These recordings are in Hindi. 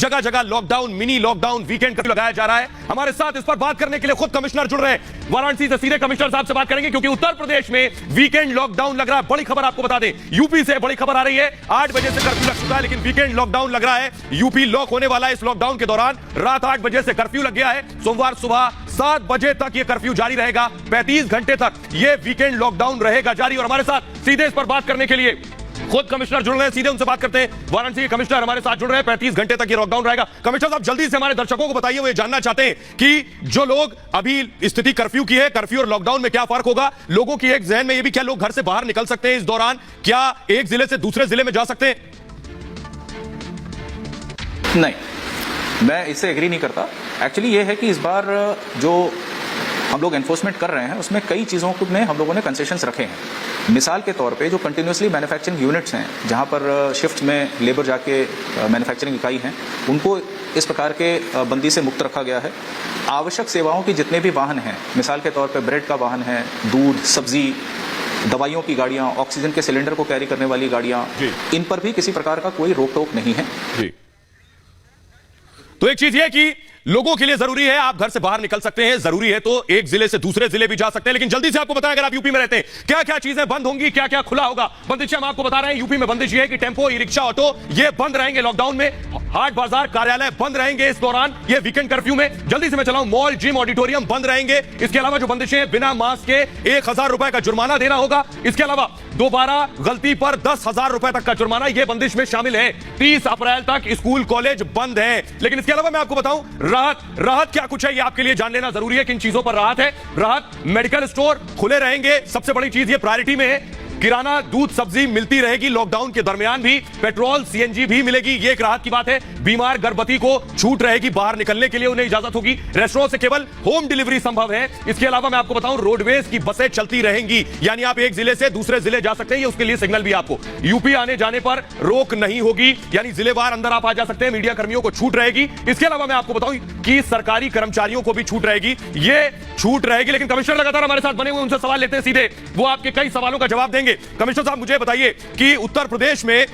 जगह जगह lockdown, mini lockdown, weekend curfew लगाया जा रहा है। हमारे साथ इस पर बात करने के लिए खुद कमिश्नर जुड़ रहे हैं। वाराणसी से सीधे कमिश्नर साहब से बात करेंगे, क्योंकि उत्तर प्रदेश में वीकेंड लॉकडाउन लग रहा है। बड़ी खबर आपको बता दें, यूपी से बड़ी खबर आ रही है। 8 बजे से कर्फ्यू लग चुका है, लेकिन वीकेंड लॉकडाउन लग रहा है। यूपी लॉक होने वाला है। इस लॉकडाउन के दौरान रात 8 बजे से कर्फ्यू लग गया है। सोमवार सुबह 7 बजे तक यह कर्फ्यू जारी रहेगा। 35 घंटे तक यह वीकेंड लॉकडाउन रहेगा जारी। और हमारे साथ सीधे इस पर बात करने के लिए खुद कमिश्नर जुड़ रहे हैं, सीधे उनसे बात करते हैं। वाराणसी के कमिश्नर हमारे साथ जुड़ रहे हैं। 35 घंटे तक ये लॉकडाउन रहेगा। कमिश्नर साहब, जल्दी से हमारे दर्शकों को बताइए, वो ये जानना चाहते हैं कि जो लोग अभी स्थिति कर्फ्यू की है, कर्फ्यू और लॉकडाउन में क्या फर्क होगा। लोगों की एक जहन में ये भी, क्या लोग घर से बाहर निकल सकते हैं इस दौरान, क्या एक जिले से दूसरे जिले में जा सकते हैं? नहीं, मैं इससे एग्री नहीं करता। एक्चुअली ये है कि इस बार जो हम लोग एनफोर्समेंट कर रहे हैं उसमें कई चीज़ों में हम लोगों ने कंसेशंस रखे हैं। मिसाल के तौर पे जो कंटिन्यूसली मैन्युफैक्चरिंग यूनिट्स हैं, जहां पर शिफ्ट में लेबर जाके मैन्युफैक्चरिंग इकाई हैं, उनको इस प्रकार के बंदी से मुक्त रखा गया है। आवश्यक सेवाओं के जितने भी वाहन हैं, मिसाल के तौर पे ब्रेड का वाहन है, दूध, सब्जी, दवाइयों की गाड़ियां, ऑक्सीजन के सिलेंडर को कैरी करने वाली गाड़ियां, इन पर भी किसी प्रकार का कोई रोक टोक नहीं है। जी। तो एक चीज यह कि लोगों के लिए जरूरी है आप घर से बाहर निकल सकते हैं, जरूरी है तो एक जिले से दूसरे जिले भी जा सकते हैं। लेकिन जल्दी से आपको बताएं, अगर आप यूपी में रहते हैं, क्या क्या चीजें बंद होंगी, क्या क्या खुला होगा। बंदिशें हम आपको बता रहे हैं। यूपी में बंदिश ये है कि टेंपो, ई रिक्शा, ऑटो ये बंद रहेंगे लॉकडाउन में। हाट बाजार, कार्यालय बंद रहेंगे इस दौरान, ये वीकेंड कर्फ्यू में। जल्दी से मैं चलाऊं, मॉल, जिम, ऑडिटोरियम बंद रहेंगे। इसके अलावा जो बंदिशें, बिना मास्क के 1000 रुपए का जुर्माना देना होगा। इसके अलावा दोबारा गलती पर 10,000 रुपए तक का जुर्माना, यह बंदिश में शामिल है। 30 अप्रैल तक स्कूल कॉलेज बंद है। लेकिन इसके अलावा मैं आपको बताऊं, राहत क्या कुछ है, ये आपके लिए जान लेना जरूरी है। किन चीजों पर राहत है? राहत, मेडिकल स्टोर खुले रहेंगे। सबसे बड़ी चीज ये प्रायोरिटी में है। किराना, दूध, सब्जी मिलती रहेगी लॉकडाउन के दरमियान भी। पेट्रोल, सीएनजी भी मिलेगी, ये एक राहत की बात है। बीमार, गर्भवती को छूट रहेगी, बाहर निकलने के लिए उन्हें इजाजत होगी। रेस्टोरेंट से केवल होम डिलीवरी संभव है। इसके अलावा मैं आपको बताऊं, रोडवेज की बसें चलती रहेंगी, यानी आप एक जिले से दूसरे जिले जा सकते हैं। ये उसके लिए सिग्नल भी आपको यूपी आने जाने पर रोक नहीं होगी, यानी जिलेवार अंदर आप आ जा सकते हैं। मीडिया कर्मियों को छूट रहेगी। इसके अलावा मैं आपको बताऊं कि सरकारी कर्मचारियों को भी छूट रहेगी, ये छूट रहेगी। लेकिन कमिश्नर लगातार हमारे साथ बने हुए, उनसे सवाल लेते हैं सीधे, वो आपके कई सवालों का जवाब देंगे। कमिश्नर साहब, मुझे बताइए कि उत्तर प्रदेश में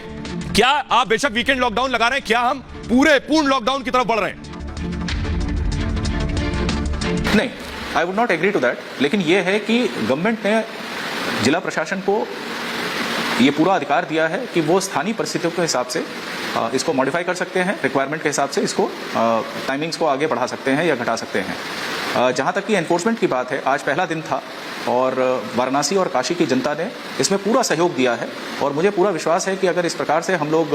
क्या आप बेशक वीकेंड लॉकडाउन लगा रहे हैं, क्या हम पूर्ण लॉकडाउन की तरफ बढ़ रहे हैं? नहीं, I would not agree to that. लेकिन यह है कि गवर्नमेंट ने जिला प्रशासन को यह पूरा अधिकार दिया है कि वो स्थानीय परिस्थितियों के हिसाब से इसको मॉडिफाई कर सकते हैं, रिक्वायरमेंट के हिसाब से इसको टाइमिंग्स को आगे बढ़ा सकते हैं या घटा सकते हैं। जहां तक कि एनफोर्समेंट की बात है, आज पहला दिन था और वाराणसी और काशी की जनता ने इसमें पूरा सहयोग दिया है। और मुझे पूरा विश्वास है कि अगर इस प्रकार से हम लोग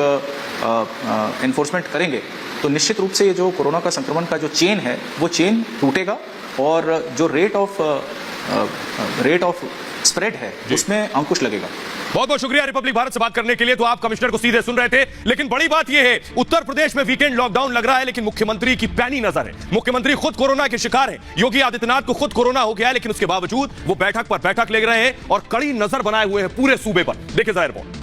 एनफोर्समेंट करेंगे तो निश्चित रूप से ये जो कोरोना का संक्रमण का जो चेन है वो चेन टूटेगा और जो रेट ऑफ स्प्रेड है उसमें अंकुश लगेगा। बहुत बहुत शुक्रिया रिपब्लिक भारत से बात करने के लिए। तो आप कमिश्नर को सीधे सुन रहे थे। लेकिन बड़ी बात यह है, उत्तर प्रदेश में वीकेंड लॉकडाउन लग रहा है, लेकिन मुख्यमंत्री की पैनी नजर है। मुख्यमंत्री खुद कोरोना के शिकार हैं। योगी आदित्यनाथ को खुद कोरोना हो गया है, लेकिन उसके बावजूद वो बैठक पर बैठक ले रहे हैं और कड़ी नजर बनाए हुए हैं पूरे सूबे पर। देखिए जरा रिपोर्ट।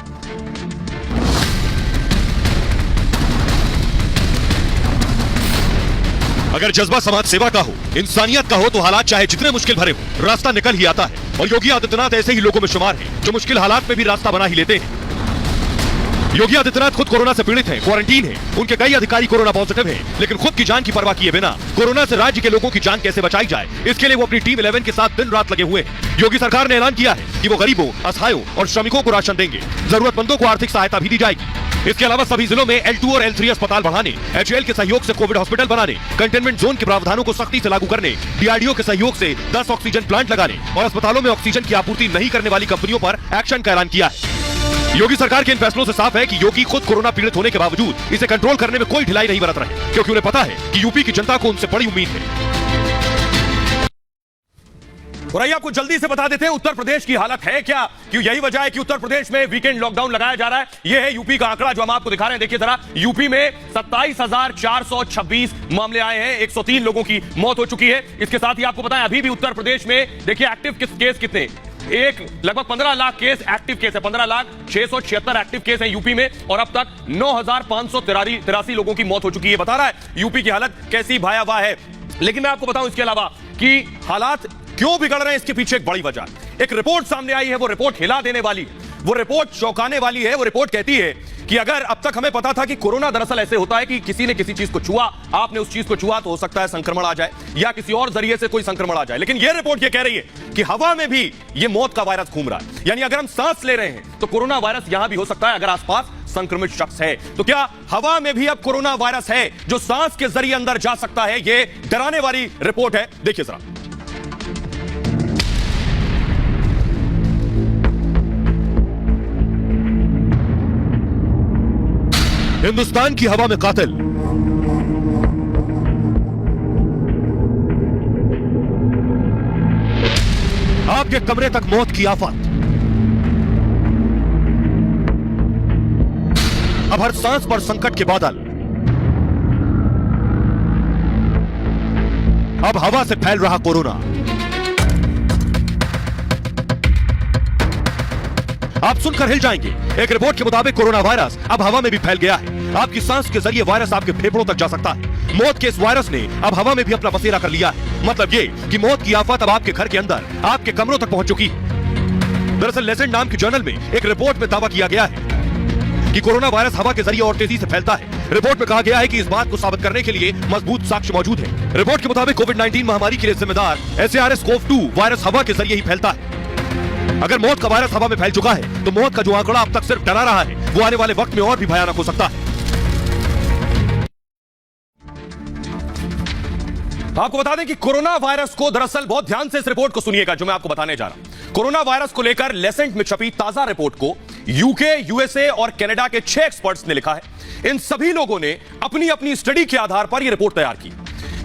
अगर जज्बा समाज सेवा का हो, इंसानियत का हो, तो हालात चाहे जितने मुश्किल भरे हो, रास्ता निकल ही आता है। और योगी आदित्यनाथ ऐसे ही लोगों में शुमार हैं जो मुश्किल हालात में भी रास्ता बना ही लेते हैं। योगी आदित्यनाथ खुद कोरोना से पीड़ित हैं, क्वारंटीन हैं। उनके कई अधिकारी कोरोना पॉजिटिव हैं, लेकिन खुद की जान की परवाह किए बिना कोरोना से राज्य के लोगों की जान कैसे बचाई जाए, इसके लिए वो अपनी टीम 11 के साथ दिन रात लगे हुए हैं। योगी सरकार ने ऐलान किया है कि वो गरीबों, असहायों और श्रमिकों को राशन देंगे। जरूरतमंदों को आर्थिक सहायता भी दी जाएगी। इसके अलावा सभी जिलों में L2 और L3 अस्पताल बढ़ाने, HAL के सहयोग से कोविड हॉस्पिटल बनाने, कंटेनमेंट जोन के प्रावधानों को सख्ती से लागू करने, DRDO के सहयोग से 10 ऑक्सीजन प्लांट लगाने और अस्पतालों में ऑक्सीजन की आपूर्ति नहीं करने वाली कंपनियों पर एक्शन का ऐलान किया है। योगी सरकार के इन फैसलों से साफ है कि योगी खुद कोरोना पीड़ित होने के बावजूद इसे कंट्रोल करने में कोई ढिलाई नहीं बरत रहे, क्योंकि उन्हें पता है कि यूपी की जनता को उनसे बड़ी उम्मीद है। और आइए आपको जल्दी से बता देते हैं उत्तर प्रदेश की हालत है क्या, क्यों यही वजह है कि उत्तर प्रदेश में वीकेंड लॉकडाउन लगाया जा रहा है। यह है यूपी का आंकड़ा जो हम आपको दिखा रहे हैं। देखिए जरा, यूपी में 27,426 मामले आए हैं, 103 लोगों की मौत हो चुकी है। इसके साथ ही आपको बताएं, अभी भी उत्तर प्रदेश में देखिए एक्टिव केस कितने, लगभग 15 लाख केस एक्टिव केस है। 15,676 एक्टिव केस है यूपी में और अब तक 9,583 लोगों की मौत हो चुकी है। बता रहा है यूपी की हालत कैसी भयावह है। लेकिन मैं आपको बताऊं इसके अलावा कि हालात क्यों बिगड़ रहे हैं, इसके पीछे एक बड़ी वजह। एक रिपोर्ट सामने आई है, वो रिपोर्ट हिला देने वाली, वो रिपोर्ट चौंकाने वाली है। वो रिपोर्ट कहती है कि अगर अब तक हमें पता था कि कोरोना दरअसल ऐसे होता है कि किसी ने किसी चीज को छुआ, आपने उस चीज को छुआ तो हो सकता है संक्रमण आ जाए या किसी और जरिए से कोई संक्रमण आ जाए, लेकिन यह रिपोर्ट यह कह रही है कि हवा में भी यह मौत का वायरस घूम रहा है। यानी अगर हम सांस ले रहे हैं तो कोरोना वायरस यहां भी हो सकता है अगर आसपास संक्रमित शख्स है। तो क्या हवा में भी अब कोरोना वायरस है जो सांस के जरिए अंदर जा सकता है? यह डराने वाली रिपोर्ट है, देखिए जरा। हिंदुस्तान की हवा में कातिल, आपके कमरे तक मौत की आफत, अब हर सांस पर संकट के बादल, अब हवा से फैल रहा कोरोना। आप सुनकर हिल जाएंगे। एक रिपोर्ट के मुताबिक कोरोना वायरस अब हवा में भी फैल गया है। आपकी सांस के जरिए वायरस आपके फेफड़ों तक जा सकता है। मौत के इस वायरस ने अब हवा में भी अपना बसेरा कर लिया है। मतलब ये कि मौत की आफत अब आपके घर के अंदर, आपके कमरों तक पहुंच चुकी है। दरअसल लेसेंट नाम की जर्नल में एक रिपोर्ट में दावा किया गया है कि कोरोना वायरस हवा के जरिए और तेजी से फैलता है। रिपोर्ट में कहा गया है कि इस बात को साबित करने के लिए मजबूत साक्ष्य मौजूद है। रिपोर्ट के मुताबिक कोविड-19 महामारी के लिए जिम्मेदार SARS-CoV-2 वायरस हवा के जरिए ही फैलता है। अगर मौत का वायरस हवा में फैल चुका है तो मौत का जो आंकड़ा अब तक सिर्फ डरा रहा है वो आने वाले वक्त में और भी भयानक हो सकता है। आपको बता दें कि कोरोना वायरस को दरअसल बहुत ध्यान से इस रिपोर्ट को सुनिएगा जो मैं आपको बताने जा रहा हूं। कोरोना वायरस को लेकर लेसेंट में छपी ताजा रिपोर्ट को यूके, USA और कनाडा के 6 एक्सपर्ट्स ने लिखा है। इन सभी लोगों ने अपनी अपनी स्टडी के आधार पर यह रिपोर्ट तैयार की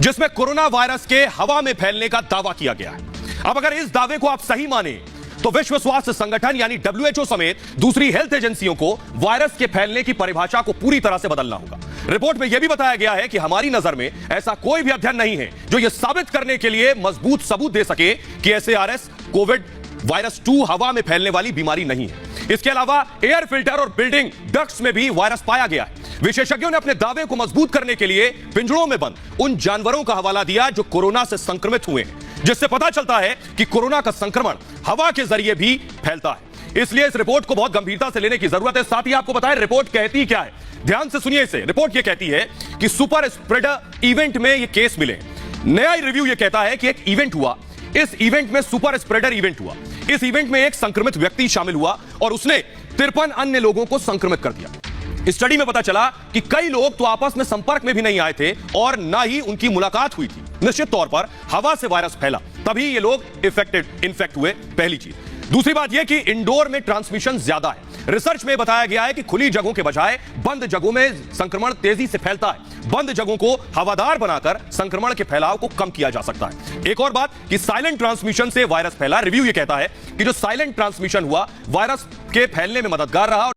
जिसमें कोरोना वायरस के हवा में फैलने का दावा किया गया है। अब अगर इस दावे को आप सही माने तो विश्व स्वास्थ्य संगठन यानी WHO समेत दूसरी हेल्थ एजेंसियों को वायरस के फैलने की परिभाषा को पूरी तरह से बदलना होगा। रिपोर्ट में यह भी बताया गया है कि हमारी नजर में ऐसा कोई भी अध्ययन नहीं है जो यह साबित करने के लिए मजबूत सबूत दे सके कि SARS कोविड वायरस 2 हवा में फैलने वाली बीमारी नहीं है। इसके अलावा एयर फिल्टर और बिल्डिंग डक्ट्स में भी वायरस पाया गया है। विशेषज्ञों ने अपने दावे को मजबूत करने के लिए पिंजरों में बंद उन जानवरों का हवाला दिया जो कोरोना से संक्रमित हुए हैं, जिससे पता चलता है कि कोरोना का संक्रमण हवा के जरिए भी फैलता है। इसलिए इस रिपोर्ट को बहुत गंभीरता से लेने की जरूरत है। साथ ही आपको बताएं रिपोर्ट कहती क्या है, ध्यान से सुनिए इसे। रिपोर्ट यह कहती है कि सुपर स्प्रेडर इवेंट में ये केस मिले। नया रिव्यू यह कहता है कि एक इवेंट हुआ, इस इवेंट में सुपर स्प्रेडर इवेंट हुआ। इस इवेंट में एक संक्रमित व्यक्ति शामिल हुआ और उसने 53 अन्य लोगों को संक्रमित कर दिया। स्टडी में पता चला कि कई लोग तो आपस में संपर्क में भी नहीं आए थे और ना ही उनकी मुलाकात हुई थी। निश्चित तौर पर हवा से वायरस फैला, तभी ये लोग इन्फेक्ट हुए, पहली चीज। दूसरी बात यह कि इंडोर में ट्रांसमिशन ज्यादा है। रिसर्च में बताया गया है कि खुली जगहों के बजाय बंद जगहों में संक्रमण तेजी से फैलता है। बंद जगहों को हवादार बनाकर संक्रमण के फैलाव को कम किया जा सकता है। एक और बात कि साइलेंट ट्रांसमिशन से वायरस फैला। रिव्यू यह कहता है कि जो साइलेंट ट्रांसमिशन हुआ वायरस के फैलने में मददगार रहा।